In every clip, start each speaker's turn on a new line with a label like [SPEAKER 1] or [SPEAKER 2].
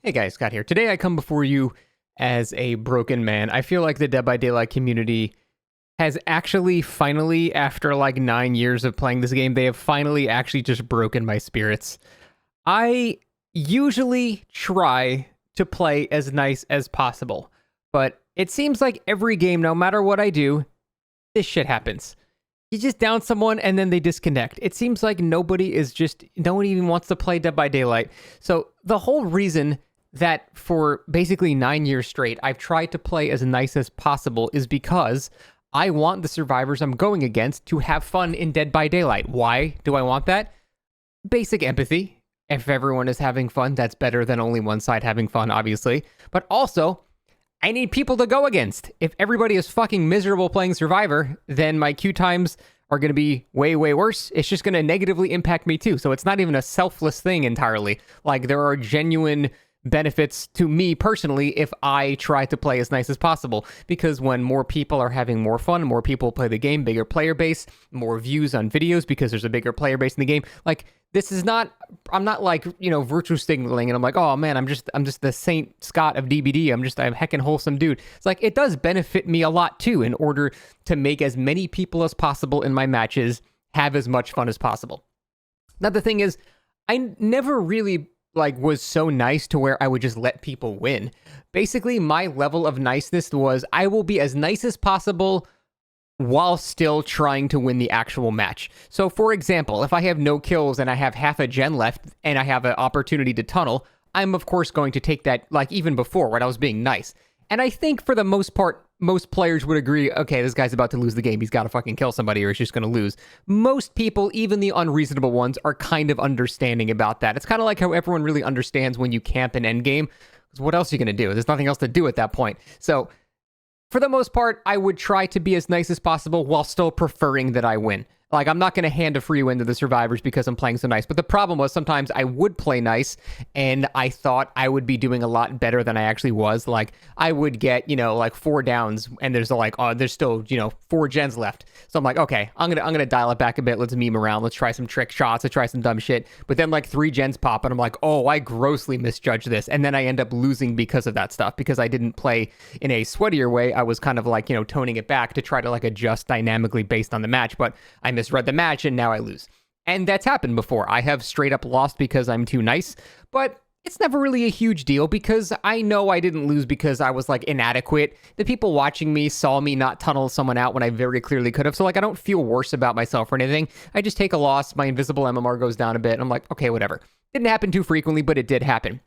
[SPEAKER 1] Hey guys, Scott here. Today I come before you as a broken man. I feel like the Dead by Daylight community has actually finally, after like 9 years of playing this game, they have finally actually just broken my spirits. I usually try to play as nice as possible, but it seems like every game, no matter what I do, this shit happens. You just down someone and then they disconnect. It seems like no one even wants to play Dead by Daylight. So the whole reason that for basically 9 years straight, I've tried to play as nice as possible is because I want the survivors I'm going against to have fun in Dead by Daylight. Why do I want that? Basic empathy. If everyone is having fun, that's better than only one side having fun, obviously. But also, I need people to go against. If everybody is fucking miserable playing Survivor, then my queue times are going to be way, way worse. It's just going to negatively impact me too. So it's not even a selfless thing entirely. Like, there are genuine benefits to me personally if I try to play as nice as possible, because when more people are having more fun, more people play the game, bigger player base, more views on videos because there's a bigger player base in the game. Like, this is not, I'm not like, virtue signaling and I'm like, oh man, I'm just the Saint Scott of DBD. I'm a heckin' wholesome dude. It's like, it does benefit me a lot too, in order to make as many people as possible in my matches have as much fun as possible. Now, the thing is, I never really was so nice to where I would just let people win. Basically, my level of niceness was I will be as nice as possible while still trying to win the actual match. So, for example, if I have no kills and I have half a gen left and I have an opportunity to tunnel, I'm of course going to take that, like even before when I was being nice. And I think for the most part, most players would agree, okay, this guy's about to lose the game. He's got to fucking kill somebody or he's just going to lose. Most people, even the unreasonable ones, are kind of understanding about that. It's kind of like how everyone really understands when you camp an endgame. Because what else are you going to do? There's nothing else to do at that point. So, for the most part, I would try to be as nice as possible while still preferring that I win. Like, I'm not going to hand a free win to the survivors because I'm playing so nice. But the problem was sometimes I would play nice and I thought I would be doing a lot better than I actually was. Like, I would get, 4 downs and there's there's still, 4 gens left. So I'm like, okay, I'm going to dial it back a bit. Let's meme around. Let's try some trick shots. Let's try some dumb shit. But then 3 gens pop and I'm like, oh, I grossly misjudged this. And then I end up losing because of that stuff, because I didn't play in a sweatier way. I was kind of toning it back to try to adjust dynamically based on the match. But I misread the match and now I lose. And that's happened before. I have straight up lost because I'm too nice, but it's never really a huge deal because I know I didn't lose because I was inadequate. The people watching me saw me not tunnel someone out when I very clearly could have. So I don't feel worse about myself or anything. I just take a loss. My invisible MMR goes down a bit. And I'm like, okay, whatever. Didn't happen too frequently, but it did happen.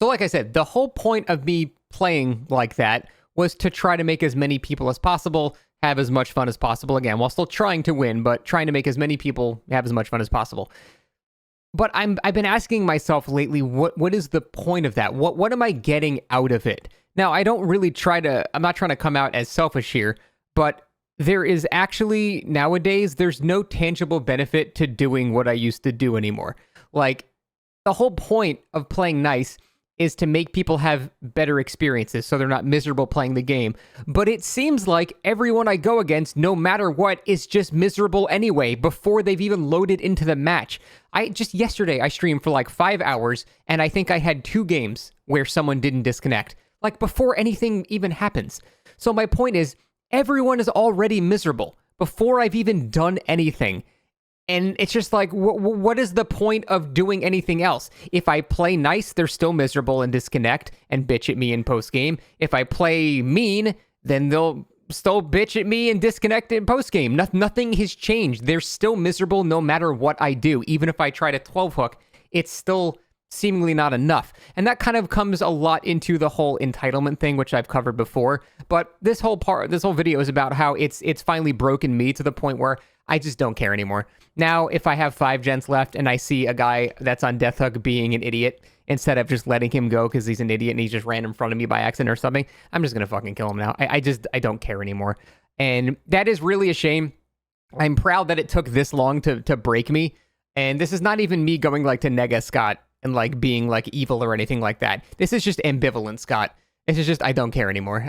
[SPEAKER 1] So like I said, the whole point of me playing like that was to try to make as many people as possible have as much fun as possible, again, while still trying to win, but trying to make as many people have as much fun as possible. But I've been asking myself lately, what is the point of that? What am I getting out of it? Now, I'm not trying to come out as selfish here, but there is actually, nowadays, there's no tangible benefit to doing what I used to do anymore. The whole point of playing nice is to make people have better experiences so they're not miserable playing the game. But it seems like everyone I go against, no matter what, is just miserable anyway before they've even loaded into the match. Yesterday, I streamed for 5 hours, and I think I had 2 games where someone didn't disconnect, before anything even happens. So my point is, everyone is already miserable before I've even done anything. And it's just what is the point of doing anything else? If I play nice, they're still miserable and disconnect and bitch at me in post-game. If I play mean, then they'll still bitch at me and disconnect in post-game. Nothing has changed. They're still miserable no matter what I do. Even if I try to 12-hook, it's still seemingly not enough. And that kind of comes a lot into the whole entitlement thing, which I've covered before. But this whole video is about how it's finally broken me to the point where I just don't care anymore. Now, if I have 5 gens left and I see a guy that's on Death Hook being an idiot, instead of just letting him go because he's an idiot and he just ran in front of me by accident or something, I'm just going to fucking kill him now. I don't care anymore. And that is really a shame. I'm proud that it took this long to break me. And this is not even me going to nega Scott and being evil or anything like that. This is just ambivalent Scott. This is just, I don't care anymore.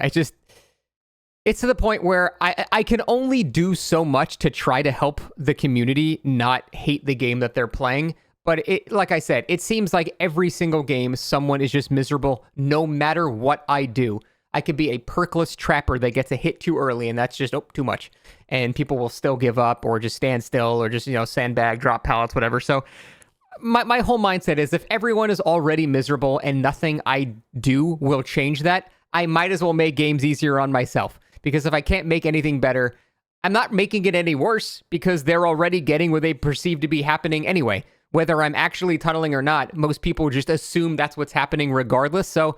[SPEAKER 1] It's to the point where I can only do so much to try to help the community not hate the game that they're playing, But it, like I said, it seems like every single game, someone is just miserable no matter what I do. I could be a perkless trapper that gets a hit too early, and that's just, too much. And people will still give up or just stand still or just, sandbag, drop pallets, whatever. So my whole mindset is if everyone is already miserable and nothing I do will change that, I might as well make games easier on myself. Because if I can't make anything better, I'm not making it any worse because they're already getting what they perceive to be happening anyway. Whether I'm actually tunneling or not, most people just assume that's what's happening regardless. So,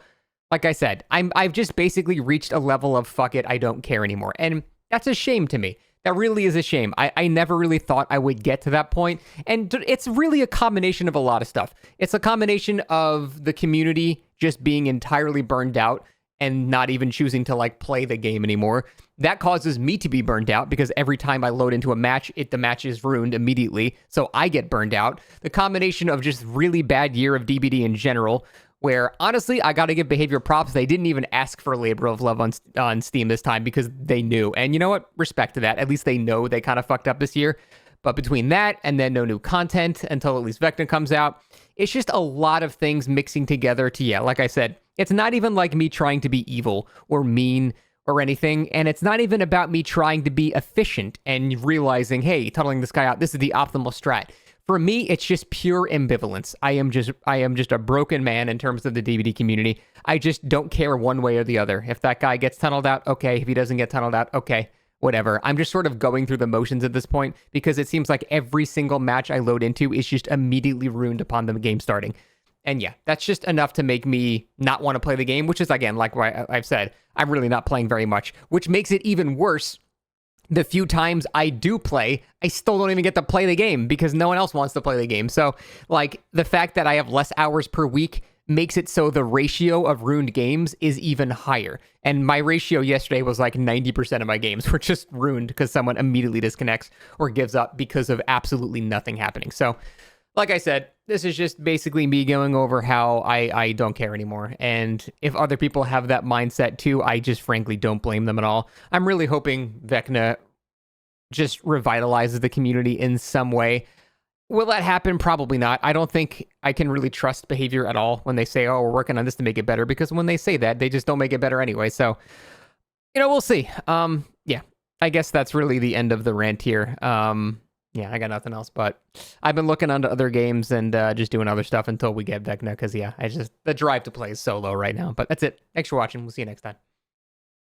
[SPEAKER 1] like I said, I've just basically reached a level of fuck it, I don't care anymore. And that's a shame to me. That really is a shame. I never really thought I would get to that point. And it's really a combination of a lot of stuff. It's a combination of the community just being entirely burned out and not even choosing to play the game anymore. That causes me to be burned out because every time I load into a match, the match is ruined immediately. So I get burned out. The combination of just really bad year of DBD in general, where honestly, I got to give Behavior props. They didn't even ask for Labor of Love on Steam this time because they knew. And you know what? Respect to that. At least they know they kind of fucked up this year. But between that and then no new content until at least Vecna comes out, it's just a lot of things mixing together to, like I said, it's not even like me trying to be evil or mean or anything. And it's not even about me trying to be efficient and realizing, hey, tunneling this guy out, this is the optimal strat. For me, it's just pure ambivalence. I am just a broken man in terms of the DVD community. I just don't care one way or the other. If that guy gets tunneled out, okay. If he doesn't get tunneled out, okay. Whatever. I'm just sort of going through the motions at this point because it seems like every single match I load into is just immediately ruined upon the game starting. And yeah, that's just enough to make me not want to play the game, which is, again, like I've said, I'm really not playing very much, which makes it even worse. The few times I do play, I still don't even get to play the game because no one else wants to play the game. So, the fact that I have less hours per week makes it so the ratio of ruined games is even higher. And my ratio yesterday was 90% of my games were just ruined because someone immediately disconnects or gives up because of absolutely nothing happening. So, like I said, this is just basically me going over how I don't care anymore. And if other people have that mindset too, I just frankly don't blame them at all. I'm really hoping Vecna just revitalizes the community in some way. Will that happen? Probably not. I don't think I can really trust Behavior at all when they say, oh, we're working on this to make it better, because when they say that, they just don't make it better anyway. So, we'll see. Yeah, I guess that's really the end of the rant here. Yeah, I got nothing else, but I've been looking onto other games and just doing other stuff until we get Vecna, because, the drive to play is so low right now. But that's it. Thanks for watching. We'll see you next time.